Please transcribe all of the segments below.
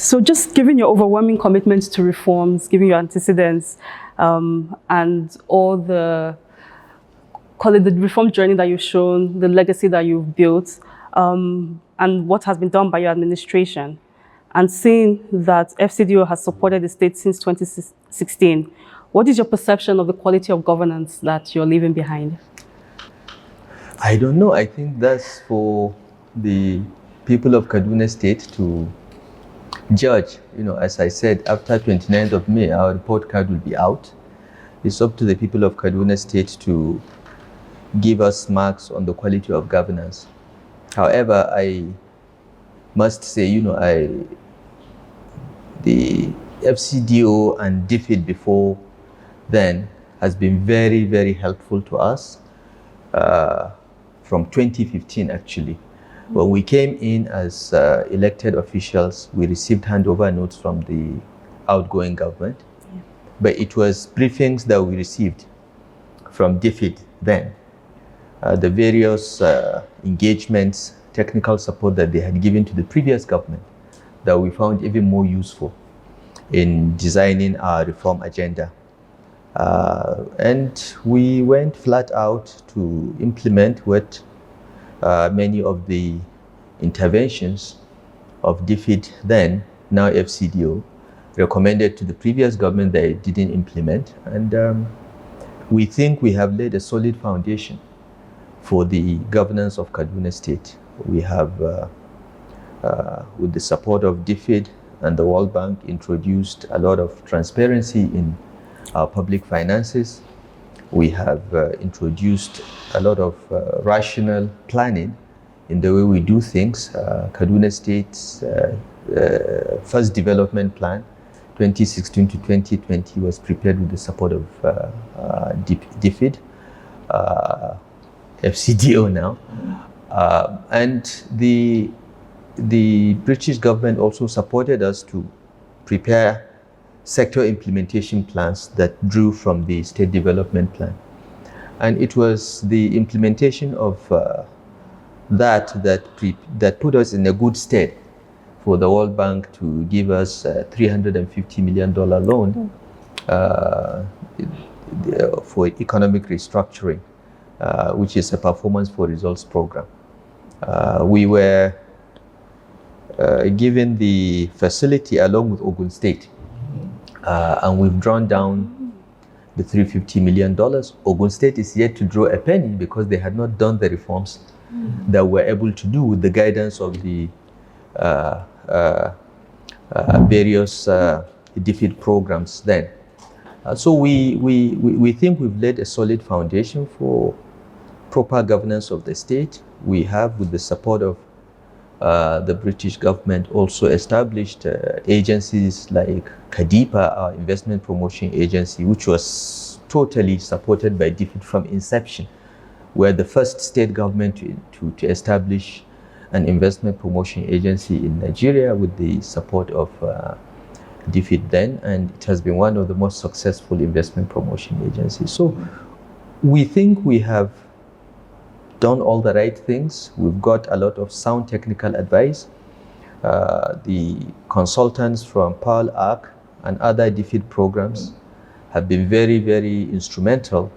So just given your overwhelming commitment to reforms, given your antecedents, and all the, call it the reform journey that you've shown, the legacy that you've built, and what has been done by your administration, and seeing that FCDO has supported the state since 2016, what is your perception of the quality of governance that you're leaving behind? I don't know. I think that's for the people of Kaduna State to judge. As I said, after 29th of May, our report card will be out. It's up to the people of Kaduna State to give us marks on the quality of governance. However, I must say, the FCDO and DFID before then has been very, very helpful to us from 2015, actually. When we came in as elected officials, we received handover notes from the outgoing government, but it was briefings that we received from DFID then. The various engagements, technical support that they had given to the previous government that we found even more useful in designing our reform agenda. And we went flat out to implement what many of the interventions of DFID then, now FCDO, recommended to the previous government that it didn't implement. And we think we have laid a solid foundation for the governance of Kaduna State. We have, with the support of DFID and the World Bank, introduced a lot of transparency in our public finances. We have introduced a lot of rational planning in the way we do things. Kaduna State's first development plan, 2016 to 2020, was prepared with the support of DFID, FCDO now. And the British government also supported us to prepare sector implementation plans that drew from the State Development Plan. And it was the implementation of that put us in a good stead for the World Bank to give us a $350 million loan for economic restructuring, which is a performance for results program. We were given the facility along with Ogun State, and we've drawn down the $350 million. Ogun State is yet to draw a penny because they had not done the reforms that we're able to do with the guidance of the various DFID programs then. So we think we've laid a solid foundation for proper governance of the state. We have, with the support of the British government, also established agencies like KADIPA, our investment promotion agency, which was totally supported by DFID from inception. We're the first state government to establish an investment promotion agency in Nigeria with the support of DFID then, and it has been one of the most successful investment promotion agencies. So we think we have done all the right things. We've got a lot of sound technical advice. The consultants from Pearl Arc and other DFID programs have been very, very instrumental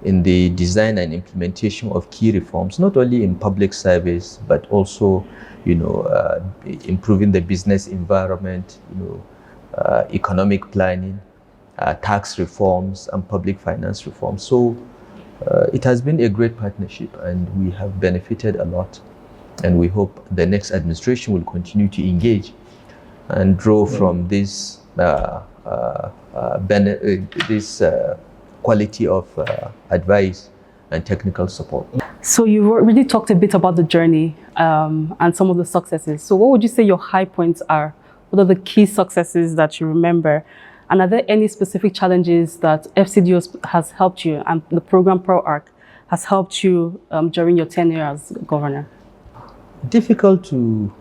in the design and implementation of key reforms, not only in public service, but also, improving the business environment, economic planning, tax reforms, and public finance reforms. So it has been a great partnership, and we have benefited a lot. And we hope the next administration will continue to engage and draw from this quality of advice and technical support. So you already talked a bit about the journey and some of the successes. So what would you say your high points are? What are the key successes that you remember? And are there any specific challenges that FCDO has helped you and the program ProArc has helped you during your tenure as governor? Difficult to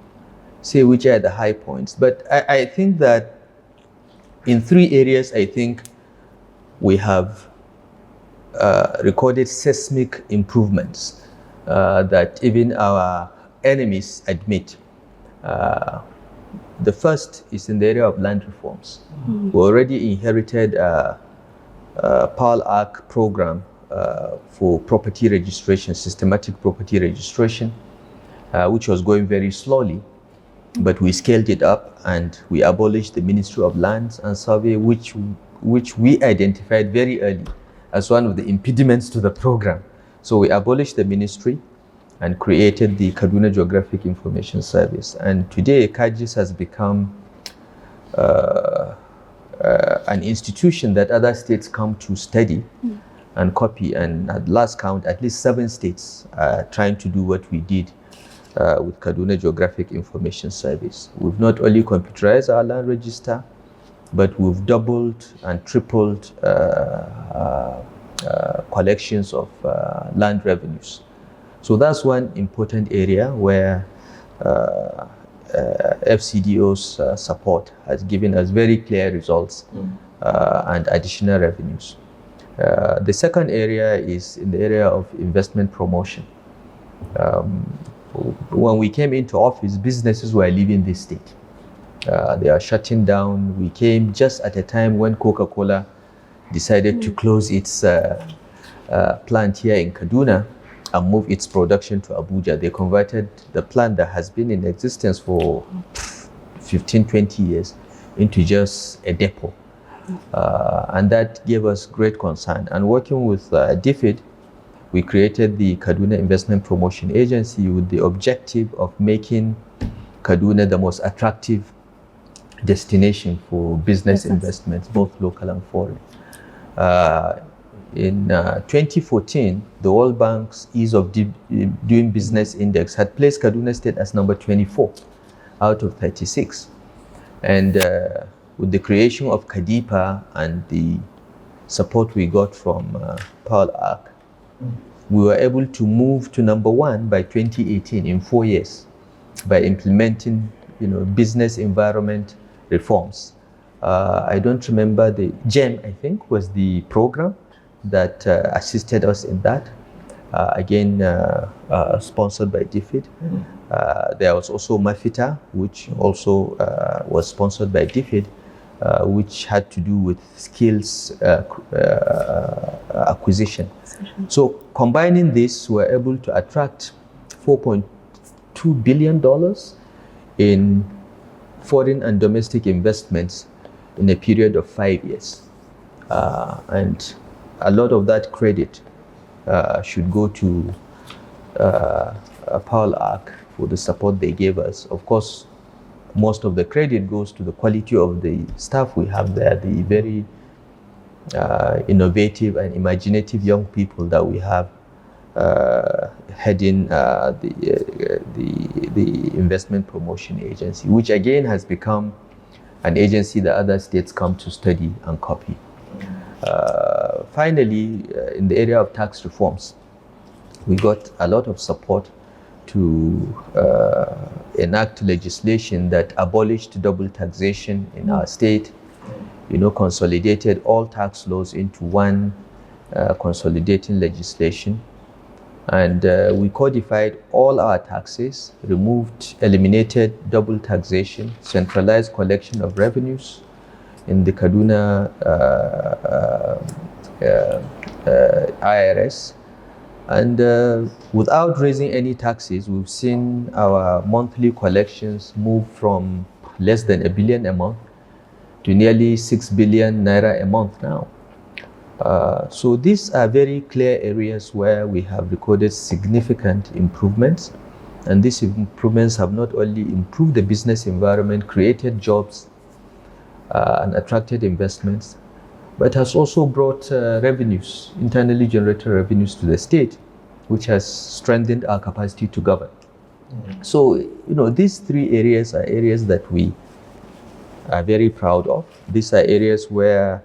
say which are the high points, but I think that in three areas, I think we have recorded seismic improvements that even our enemies admit. The first is in the area of land reforms. We already inherited PAL Act program for property registration, systematic property registration, which was going very slowly, but we scaled it up and we abolished the Ministry of Lands and Survey, which we identified very early as one of the impediments to the program. So we abolished the ministry and created the Kaduna Geographic Information Service. And today, KAGIS has become an institution that other states come to study and copy. And at last count, at least 7 states are trying to do what we did with Kaduna Geographic Information Service. We've not only computerized our land register, but we've doubled and tripled collections of land revenues. So that's one important area where FCDO's support has given us very clear results and additional revenues. The second area is in the area of investment promotion. When we came into office, businesses were leaving this state. They are shutting down. We came just at a time when Coca-Cola decided to close its plant here in Kaduna and move its production to Abuja. They converted the plant that has been in existence for 15, 20 years into just a depot. And that gave us great concern. And working with DFID, we created the Kaduna Investment Promotion Agency with the objective of making Kaduna the most attractive destination for business investments, both local and foreign. In 2014, the World Bank's Ease of Doing Business Index had placed Kaduna State as number 24 out of 36. And with the creation of KADIPA and the support we got from PAL Act, we were able to move to number 1 by 2018 in 4 years by implementing, business environment reforms. I don't remember the GEM, I think, was the program that assisted us in that. Again, sponsored by DFID. There was also MAFITA, which also was sponsored by DFID, which had to do with skills acquisition. So combining this, we're able to attract $4.2 billion in foreign and domestic investments in a period of 5 years. And a lot of that credit should go to PAL Act for the support they gave us. Of course, most of the credit goes to the quality of the staff we have there, the very innovative and imaginative young people that we have heading the Investment Promotion Agency, which again has become an agency that other states come to study and copy. Finally, in the area of tax reforms, we got a lot of support to enact legislation that abolished double taxation in our state, consolidated all tax laws into one consolidating legislation. And we codified all our taxes, eliminated double taxation, centralized collection of revenues in the Kaduna IRS. And without raising any taxes, we've seen our monthly collections move from less than 1 billion a month to nearly 6 billion naira a month now. So these are very clear areas where we have recorded significant improvements. And these improvements have not only improved the business environment, created jobs, and attracted investments, but has also brought revenues, internally generated revenues to the state, which has strengthened our capacity to govern. So, these 3 areas are areas that we are very proud of. These are areas where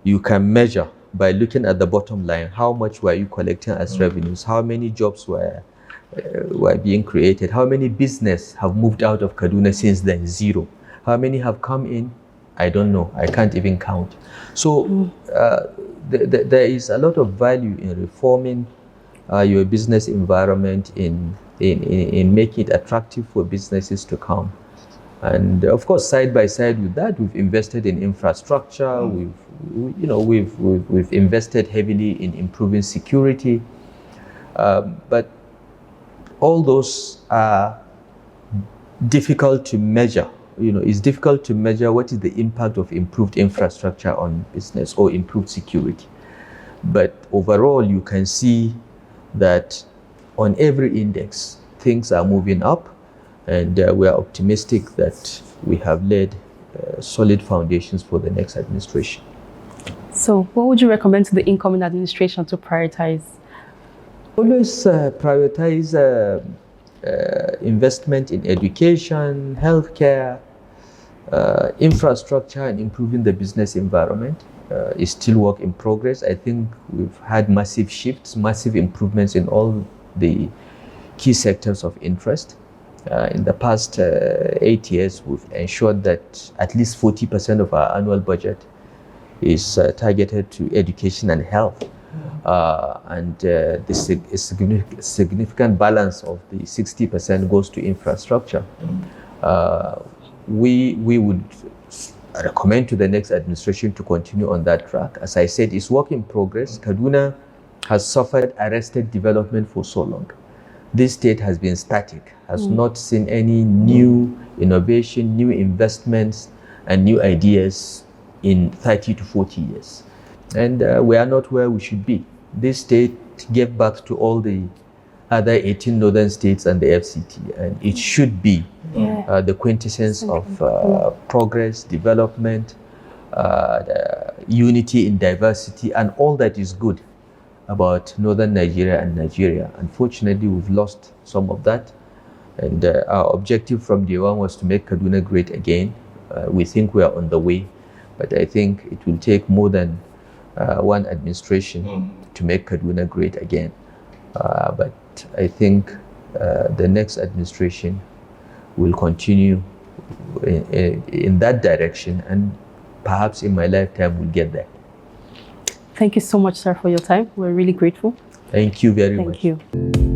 you can measure by looking at the bottom line, how much were you collecting as revenues, how many jobs were being created, how many business have moved out of Kaduna since then, 0. How many have come in? I don't know. I can't even count. So there is a lot of value in reforming your business environment, in making it attractive for businesses to come. And of course, side by side with that, we've invested in infrastructure. We've invested heavily in improving security. But all those are difficult to measure. It's difficult to measure what is the impact of improved infrastructure on business or improved security. But overall, you can see that on every index, things are moving up, and we are optimistic that we have laid solid foundations for the next administration. So what would you recommend to the incoming administration to prioritize? Always prioritize investment in education, healthcare, infrastructure, and improving the business environment. Is still work in progress. I think we've had massive shifts, massive improvements in all the key sectors of interest. In the past 8 years, we've ensured that at least 40% of our annual budget is targeted to education and health. The significant balance of the 60% goes to infrastructure. We would recommend to the next administration to continue on that track. As I said, it's work in progress. Kaduna has suffered arrested development for so long. This state has been static, has not seen any new innovation, new investments, and new ideas in 30 to 40 years. And we are not where we should be. This state gave birth to all the other 18 northern states and the FCT, and it should be the quintessence of progress, development, unity in diversity, and all that is good about northern Nigeria and Nigeria. Unfortunately, we've lost some of that, and our objective from day one was to make Kaduna great again. We think we are on the way, but I think it will take more than one administration to make Kaduna great again. But I think the next administration will continue in that direction, and perhaps in my lifetime we'll get there. Thank you so much, sir, for your time. We're really grateful. Thank you very much. Thank you.